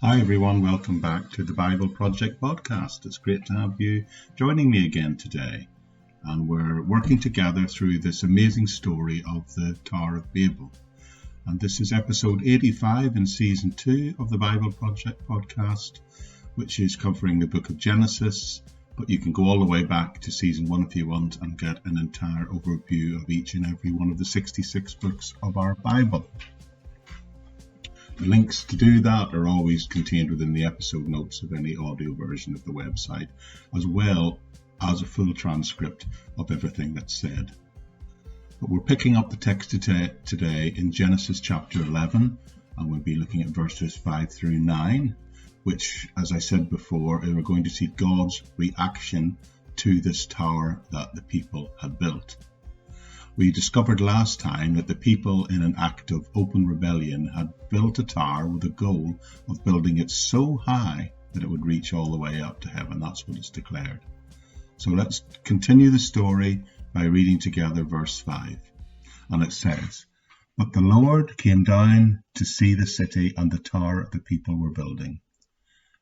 Hi everyone, welcome back to the Bible Project podcast. It's great to have you joining me again today. And we're working together through this amazing story of the Tower of Babel. And this is episode 85 in season 2 of the Bible Project podcast, which is covering the book of Genesis. But you can go all the way back to season 1 if you want and get an entire overview of each and every one of the 66 books of our Bible. The links to do that are always contained within the episode notes of any audio version of the website, as well as a full transcript of everything that's said. But we're picking up the text today in Genesis chapter 11, and we'll be looking at verses 5 through 9, which, as I said before, we're going to see God's reaction to this tower that the people had built. We discovered last time that the people, in an act of open rebellion, had built a tower with a goal of building it so high that it would reach all the way up to heaven. That's what it's declared. So let's continue the story by reading together verse 5. And it says, "But the Lord came down to see the city and the tower the people were building.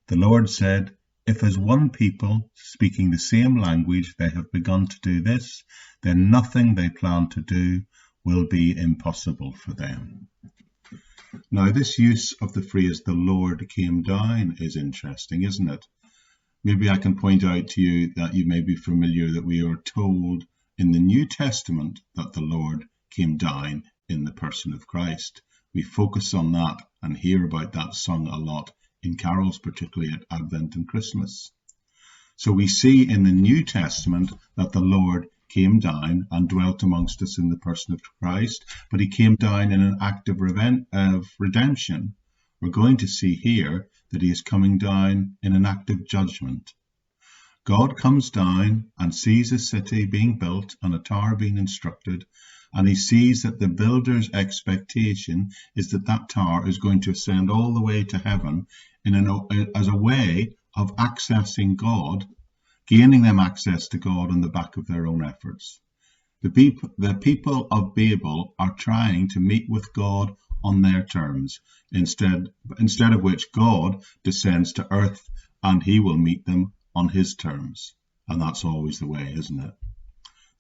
The Lord said, if as one people, speaking the same language, they have begun to do this, then nothing they plan to do will be impossible for them." Now, this use of the phrase, "the Lord came down," is interesting, isn't it? Maybe I can point out to you that you may be familiar that we are told in the New Testament that the Lord came down in the person of Christ. We focus on that and hear about that sung a lot in carols, particularly at Advent and Christmas. So we see in the New Testament that the Lord came down and dwelt amongst us in the person of Christ, but he came down in an act of redemption. We're going to see here that he is coming down in an act of judgment. God comes down and sees a city being built and a tower being constructed, and he sees that the builder's expectation is that that tower is going to ascend all the way to heaven as a way of accessing God, gaining them access to God on the back of their own efforts. The people of Babel are trying to meet with God on their terms, instead of which God descends to earth and he will meet them on his terms. And that's always the way, isn't it?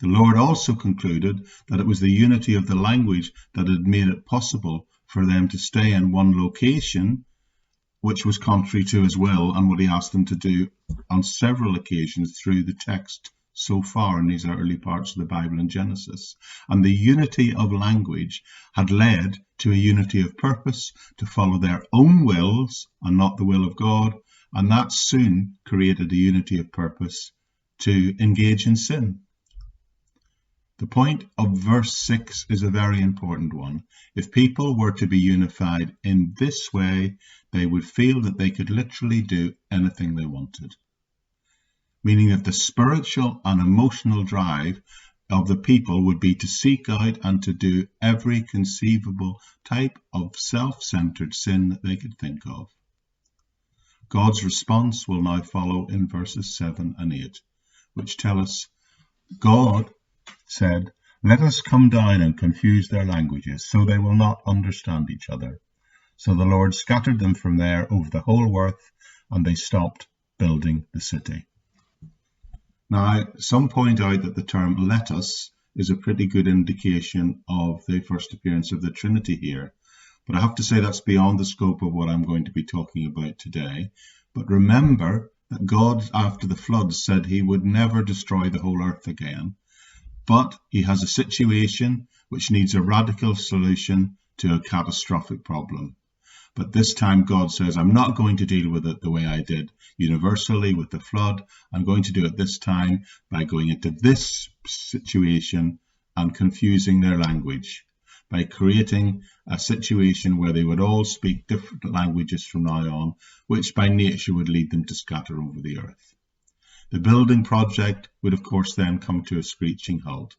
The Lord also concluded that it was the unity of the language that had made it possible for them to stay in one location, which was contrary to his will and what he asked them to do on several occasions through the text so far in these early parts of the Bible in Genesis. And the unity of language had led to a unity of purpose to follow their own wills and not the will of God, and that soon created a unity of purpose to engage in sin. The point of verse 6 is a very important one. If people were to be unified in this way, they would feel that they could literally do anything they wanted. Meaning that the spiritual and emotional drive of the people would be to seek out and to do every conceivable type of self-centered sin that they could think of. God's response will now follow in verses 7 and 8, which tell us, God said, "Let us come down and confuse their languages, so they will not understand each other." So the Lord scattered them from there over the whole earth, and they stopped building the city. Now, some point out that the term "let us" is a pretty good indication of the first appearance of the Trinity here. But I have to say that's beyond the scope of what I'm going to be talking about today. But remember that God, after the flood, said he would never destroy the whole earth again. But he has a situation which needs a radical solution to a catastrophic problem. But this time God says, I'm not going to deal with it the way I did universally with the flood. I'm going to do it this time by going into this situation and confusing their language, by creating a situation where they would all speak different languages from now on, which by nature would lead them to scatter over the earth. The building project would, of course, then come to a screeching halt.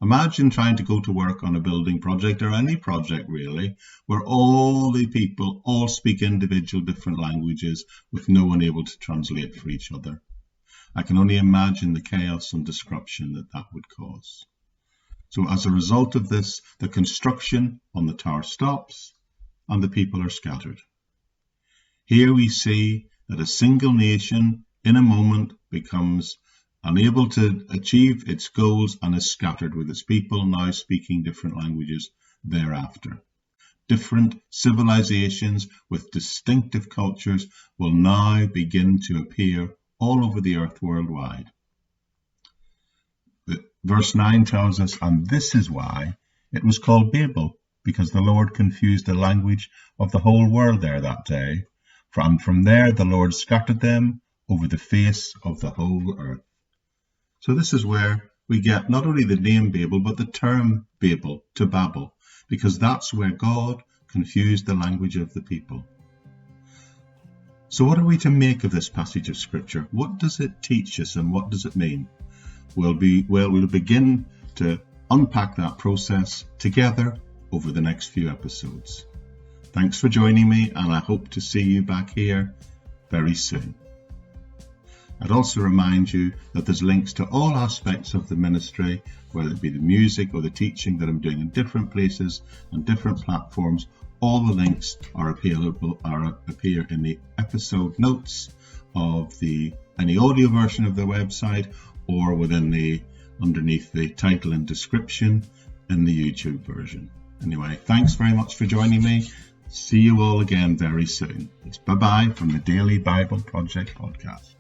Imagine trying to go to work on a building project, or any project really, where all the people all speak individual different languages with no one able to translate for each other. I can only imagine the chaos and disruption that that would cause. So as a result of this, the construction on the tower stops and the people are scattered. Here we see that a single nation in a moment becomes unable to achieve its goals and is scattered, with its people now speaking different languages thereafter. Different civilizations with distinctive cultures will now begin to appear all over the earth worldwide. Verse 9 tells us, and this is why it was called Babel, because the Lord confused the language of the whole world there that day. From there the Lord scattered them over the face of the whole earth. So this is where we get not only the name Babel, but the term Babel, to Babel, because that's where God confused the language of the people. So what are we to make of this passage of Scripture? What does it teach us and what does it mean? We'll begin to unpack that process together over the next few episodes. Thanks for joining me, and I hope to see you back here very soon. I'd also remind you that there's links to all aspects of the ministry, whether it be the music or the teaching that I'm doing in different places and different platforms. All the links appear in the episode notes of any audio version of the website, or underneath the title and description in the YouTube version. Anyway, thanks very much for joining me. See you all again very soon. It's bye-bye from the Daily Bible Project Podcast.